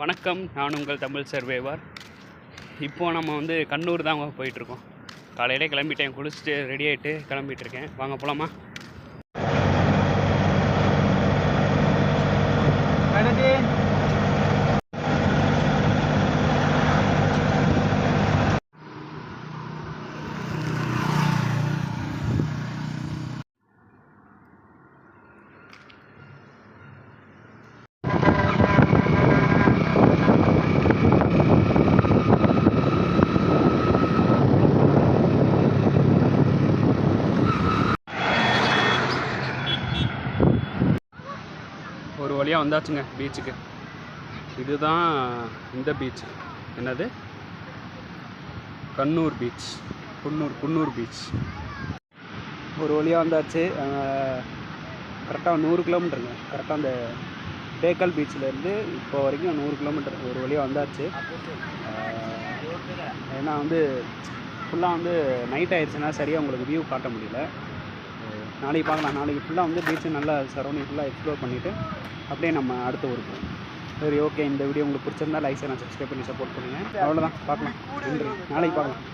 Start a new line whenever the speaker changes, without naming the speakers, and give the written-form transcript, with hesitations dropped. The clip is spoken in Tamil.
வணக்கம், நான் உங்கள் தமிழ் சர்வேவர். இப்போது நம்ம கண்ணூர் தான் போயிட்டுருக்கோம். காலையிலே கிளம்பிட்டேன், குளிச்சுட்டு ரெடி ஆகிட்டு கிளம்பிட்டுருக்கேன். வாங்க போகலாமா? ஒரு வழியாக வந்தாச்சுங்க பீச்சுக்கு. இதுதான் இந்த பீச். என்னது? கண்ணூர் பீச். குன்னூர் பீச். ஒரு வழியாக வந்தாச்சு. கரெக்டாக 100 கிலோமீட்டருங்க. கரெக்டாக அந்த பேக்கல் பீச்சிலேருந்து இப்போ வரைக்கும் 100 கிலோமீட்டர் ஒரு வழியாக வந்தாச்சு. ஏன்னா ஃபுல்லாக நைட் ஆயிடுச்சுன்னா சரியாக உங்களுக்கு வியூ காட்ட முடியல. நாளைக்கு பார்க்கலாம். நாளைக்கு ஃபுல்லாக பீச்சு நல்லா சரௌண்டிங் ஃபுல்லாக எக்ஸ்ப்ளோர் பண்ணிவிட்டு அப்படியே நம்ம அடுத்த ஊருக்கு போவோம். சரி, ஓகே. இந்த வீடியோ உங்களுக்கு பிடிச்சிருந்தா லைக் செய்யலாம், சப்ஸ்கிரைப் பண்ணி சப்போர்ட் பண்ணுங்கள். அவ்வளோதான், பார்க்கலாம். நன்றி. நாளைக்கு பார்க்கலாம்.